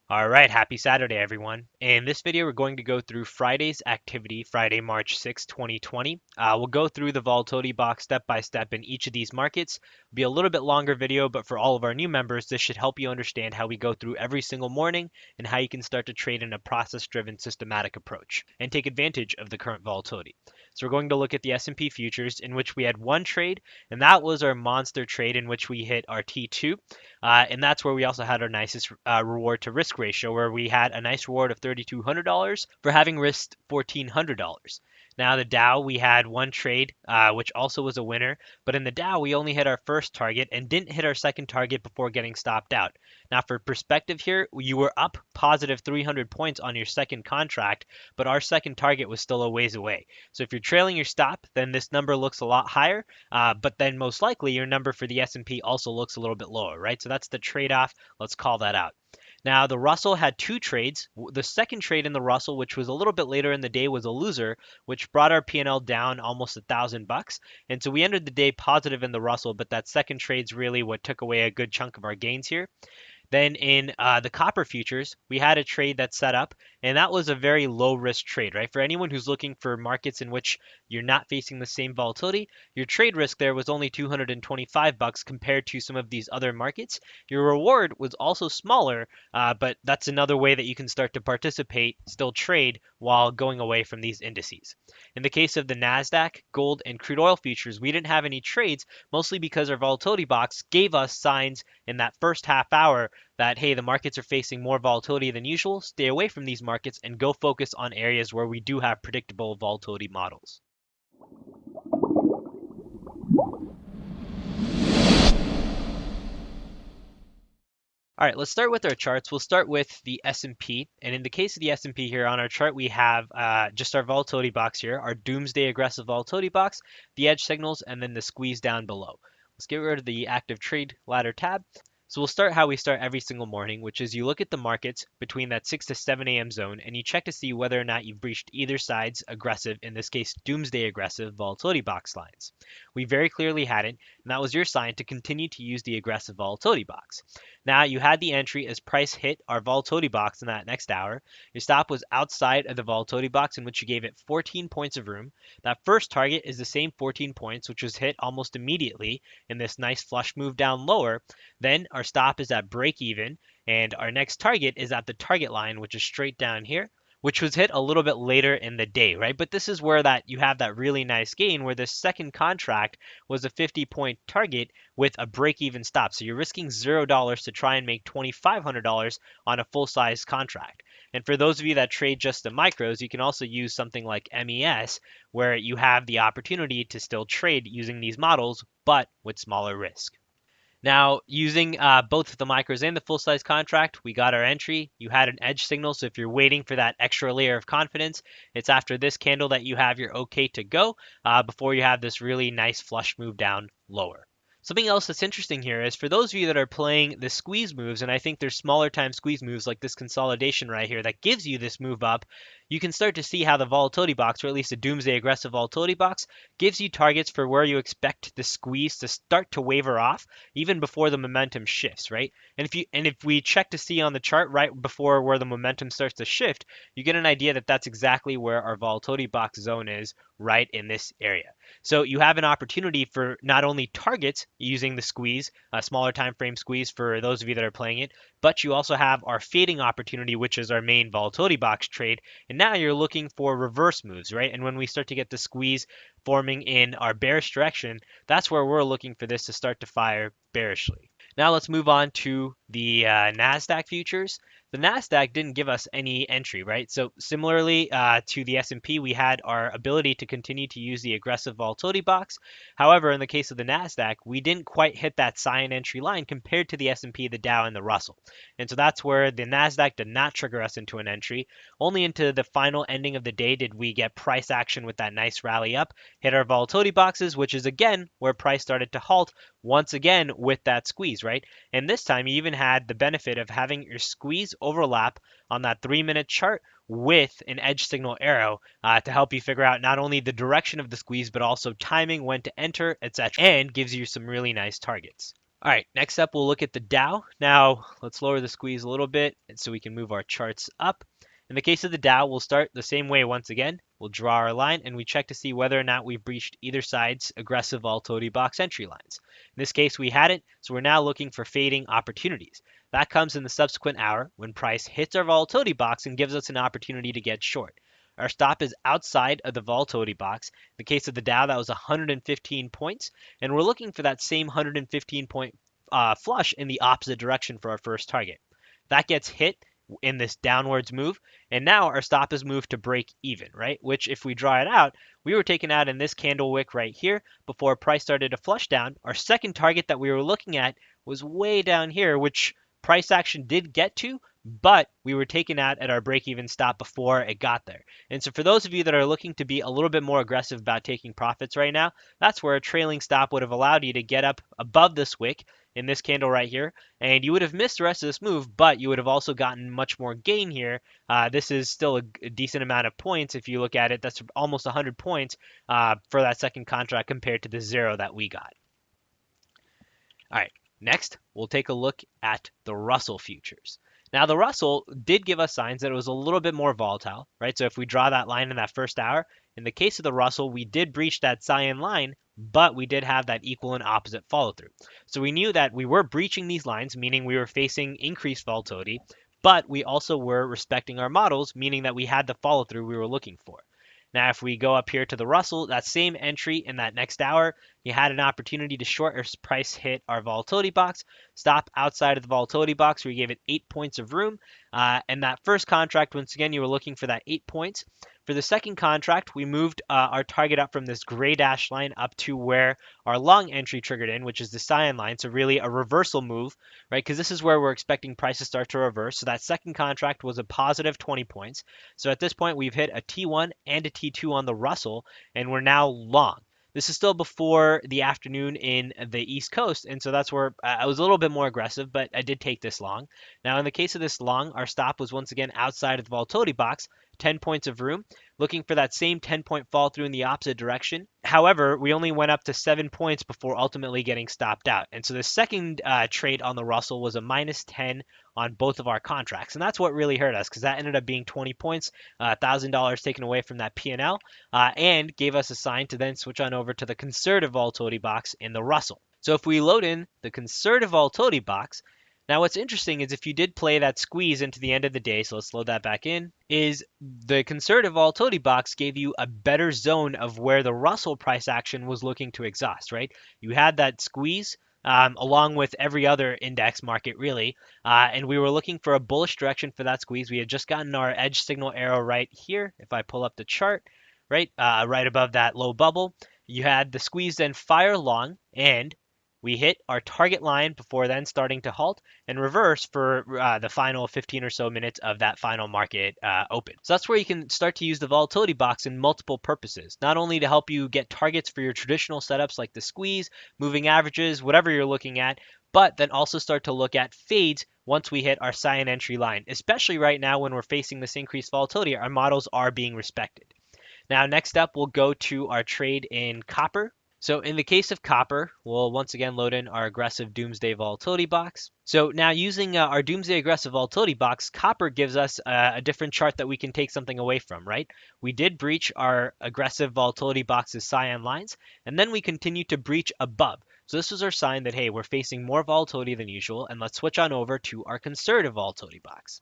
All right, happy Saturday, everyone. In this video, we're going to go through Friday's activity, Friday, March 6, 2020. We'll go through the volatility box step by step in each of these markets. It'll be a little bit longer video, but for all of our new members, this should help you understand how we go through every single morning and how you can start to trade in a process-driven, systematic approach and take advantage of the current volatility. So we're going to look at the S&P futures, in which we had one trade, and that was our monster trade in which we hit our T2. And that's where we also had our nicest reward to risk ratio, where we had a nice reward of $3,200 for having risked $1,400. Now, the Dow, we had one trade, which also was a winner, but in the Dow, we only hit our first target and didn't hit our second target before getting stopped out. Now, for perspective here, you were up positive 300 points on your second contract, but our second target was still a ways away. So if you're trailing your stop, then this number looks a lot higher, but then most likely your number for the S&P also looks a little bit lower, right? So that's the trade-off. Let's call that out. Now, the Russell had two trades. The second trade in the Russell, which was a little bit later in the day, was a loser, which brought our P&L down almost $1,000. And so we entered the day positive in the Russell, but that second trade's really what took away a good chunk of our gains here. Then in the copper futures, we had a trade that set up, and that was a very low risk trade, right? For anyone who's looking for markets in which you're not facing the same volatility, your trade risk there was only $225 compared to some of these other markets. Your reward was also smaller, but that's another way that you can start to participate, still trade while going away from these indices. In the case of the NASDAQ, gold, and crude oil futures, we didn't have any trades, mostly because our volatility box gave us signs in that first half hour that, hey, the markets are facing more volatility than usual, stay away from these markets and go focus on areas where we do have predictable volatility models. All right, let's start with our charts. We'll start with the S&P, and in the case of the S&P here on our chart, we have just our volatility box here, our Doomsday Aggressive Volatility Box, the edge signals, and then the squeeze down below. Let's get rid of the active trade ladder tab. So we'll start how we start every single morning, which is you look at the markets between that 6 to 7 a.m. zone and you check to see whether or not you've breached either side's aggressive, in this case, Doomsday Aggressive Volatility Box lines. We very clearly hadn't, and that was your sign to continue to use the aggressive volatility box. Now, you had the entry as price hit our volatility box in that next hour. Your stop was outside of the volatility box, in which you gave it 14 points of room. That first target is the same 14 points, which was hit almost immediately in this nice flush move down lower. Then our stop is at break even, and our next target is at the target line, which is straight down here, which was hit a little bit later in the day, right? But this is where that you have that really nice gain, where the second contract was a 50-point target with a break-even stop. So you're risking $0 to try and make $2,500 on a full-size contract. And for those of you that trade just the micros, you can also use something like MES, where you have the opportunity to still trade using these models, but with smaller risk. Now, using both the micros and the full-size contract, we got our entry. You had an edge signal, so if you're waiting for that extra layer of confidence, it's after this candle that you have your okay to go before you have this really nice flush move down lower. Something else that's interesting here is for those of you that are playing the squeeze moves, and I think there's smaller time squeeze moves like this consolidation right here that gives you this move up, you can start to see how the volatility box, or at least a Doomsday Aggressive Volatility Box, gives you targets for where you expect the squeeze to start to waver off even before the momentum shifts, right? And if we check to see on the chart right before where the momentum starts to shift, you get an idea that that's exactly where our volatility box zone is, right in this area. So you have an opportunity for not only targets using the squeeze, a smaller time frame squeeze for those of you that are playing it, but you also have our fading opportunity, which is our main volatility box trade. And now you're looking for reverse moves, right? And when we start to get the squeeze forming in our bearish direction, that's where we're looking for this to start to fire bearishly. Now let's move on to the NASDAQ futures. The NASDAQ didn't give us any entry, right? So similarly to the S&P, we had our ability to continue to use the aggressive volatility box. However, in the case of the NASDAQ, we didn't quite hit that cyan entry line compared to the S&P, the Dow, and the Russell. And so that's where the NASDAQ did not trigger us into an entry. Only into the final ending of the day did we get price action with that nice rally up, hit our volatility boxes, which is again where price started to halt once again with that squeeze, right? And this time you even had the benefit of having your squeeze overlap on that 3-minute chart with an edge signal arrow to help you figure out not only the direction of the squeeze, but also timing, when to enter, etc. And gives you some really nice targets. All right, next up, we'll look at the Dow. Now, let's lower the squeeze a little bit so we can move our charts up. In the case of the Dow, we'll start the same way once again. We'll draw our line and we check to see whether or not we've breached either side's aggressive volatility box entry lines. In this case, we hadn't, so we're now looking for fading opportunities. That comes in the subsequent hour when price hits our volatility box and gives us an opportunity to get short. Our stop is outside of the volatility box. In the case of the Dow, that was 115 points, and we're looking for that same 115 point flush in the opposite direction for our first target. That gets hit in this downwards move, and now our stop is moved to break even, right? Which, if we draw it out, we were taken out in this candle wick right here before price started to flush down. Our second target that we were looking at was way down here, which price action did get to, but we were taken out at our break-even stop before it got there. And so for those of you that are looking to be a little bit more aggressive about taking profits right now, that's where a trailing stop would have allowed you to get up above this wick in this candle right here, and you would have missed the rest of this move, but you would have also gotten much more gain here. This is still a decent amount of points. If you look at it, that's almost 100 points for that second contract compared to the 0 that we got. All right, next, we'll take a look at the Russell futures. Now, the Russell did give us signs that it was a little bit more volatile, right? So if we draw that line in that first hour, in the case of the Russell, we did breach that cyan line, but we did have that equal and opposite follow through. So we knew that we were breaching these lines, meaning we were facing increased volatility, but we also were respecting our models, meaning that we had the follow through we were looking for. Now, if we go up here to the Russell, that same entry in that next hour, you had an opportunity to short as price hit our volatility box, stop outside of the volatility box. We gave it 8 points of room. And that first contract, once again, you were looking for that 8 points. For the second contract, we moved our target up from this gray dash line up to where our long entry triggered in, which is the cyan line. So really a reversal move, right? Because this is where we're expecting price to start to reverse. So that second contract was a positive 20 points. So at this point, we've hit a T1 and a T2 on the Russell, and we're now long. This is still before the afternoon in the East Coast, and so that's where I was a little bit more aggressive, but I did take this long. Now, in the case of this long, our stop was once again outside of the volatility box, 10 points of room, looking for that same 10-point fall through in the opposite direction. However, we only went up to 7 points before ultimately getting stopped out. And so the second trade on the Russell was a minus 10 on both of our contracts. And that's what really hurt us because that ended up being 20 points, $1,000 taken away from that P&L, and gave us a sign to then switch on over to the conservative volatility box in the Russell. So if we load in the conservative volatility box, now what's interesting is if you did play that squeeze into the end of the day, so let's load that back in, is the conservative volatility box gave you a better zone of where the Russell price action was looking to exhaust, right? You had that squeeze along with every other index market really, and we were looking for a bullish direction for that squeeze. We had just gotten our edge signal arrow right here. If I pull up the chart, right, right above that low bubble, you had the squeeze then fire long, and we hit our target line before then starting to halt and reverse for the final 15 or so minutes of that final market open. So that's where you can start to use the volatility box in multiple purposes, not only to help you get targets for your traditional setups like the squeeze, moving averages, whatever you're looking at, but then also start to look at fades once we hit our cyan entry line, especially right now when we're facing this increased volatility. Our models are being respected. Now, next up, we'll go to our trade in copper. So in the case of copper, we'll once again load in our aggressive Doomsday Volatility Box. So now using our Doomsday Aggressive Volatility Box, copper gives us a different chart that we can take something away from, right? We did breach our aggressive Volatility Box's cyan lines, and then we continue to breach above. So this was our sign that, hey, we're facing more volatility than usual, and let's switch on over to our conservative Volatility Box.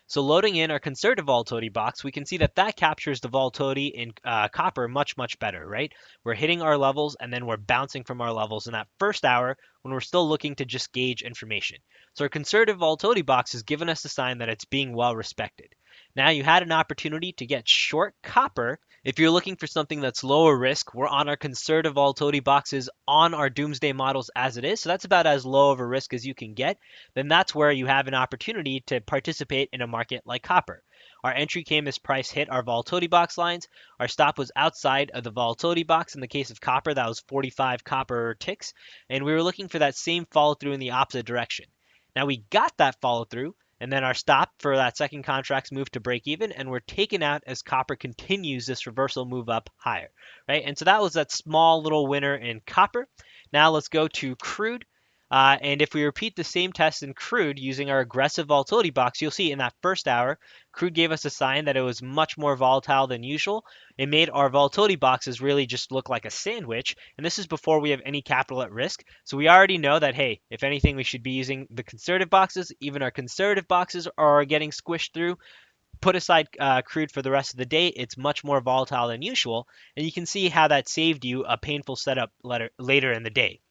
So loading in our conservative volatility box, we can see that that captures the volatility in copper much, much better, right? We're hitting our levels and then we're bouncing from our levels in that first hour when we're still looking to just gauge information. So our conservative volatility box has given us a sign that it's being well respected. Now you had an opportunity to get short copper. If you're looking for something that's lower risk, we're on our conservative volatility boxes on our doomsday models as it is. So that's about as low of a risk as you can get. Then that's where you have an opportunity to participate in a market like copper. Our entry came as price hit our volatility box lines. Our stop was outside of the volatility box. In the case of copper, that was 45 copper ticks. And we were looking for that same follow through in the opposite direction. Now we got that follow through. And then our stop for that second contract's moved to break even, and we're taken out as copper continues this reversal move up higher, right? And so that was that small little winner in copper. Now let's go to crude. And if we repeat the same test in crude using our aggressive volatility box, you'll see in that first hour, crude gave us a sign that it was much more volatile than usual. It made our volatility boxes really just look like a sandwich. And this is before we have any capital at risk. So we already know that, hey, if anything, we should be using the conservative boxes. Even our conservative boxes are getting squished through. Put aside crude for the rest of the day, it's much more volatile than usual. And you can see how that saved you a painful setup later in the day.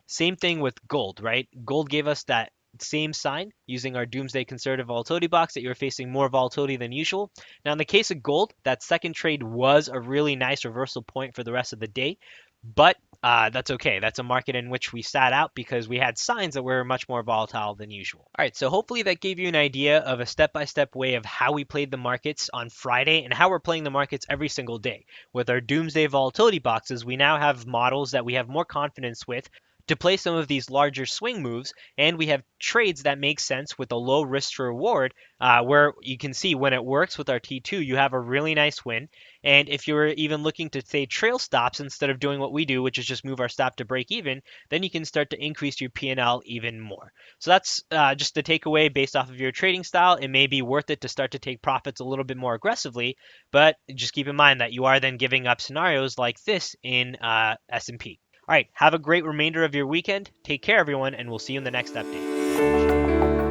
Same thing with gold, right? Gold gave us that same sign using our Doomsday Conservative Volatility Box that you're facing more volatility than usual. Now, in the case of gold, that second trade was a really nice reversal point for the rest of the day, but that's okay. That's a market in which we sat out because we had signs that were much more volatile than usual. All right, so hopefully that gave you an idea of a step-by-step way of how we played the markets on Friday and how we're playing the markets every single day. With our Doomsday Volatility Boxes, we now have models that we have more confidence with to play some of these larger swing moves, and we have trades that make sense with a low risk to reward, where you can see when it works with our T2, you have a really nice win. And if you're even looking to say trail stops instead of doing what we do, which is just move our stop to break even, then you can start to increase your P&L even more. So that's just the takeaway based off of your trading style. It may be worth it to start to take profits a little bit more aggressively, but just keep in mind that you are then giving up scenarios like this in S&P. All right, have a great remainder of your weekend. Take care, everyone, and we'll see you in the next update.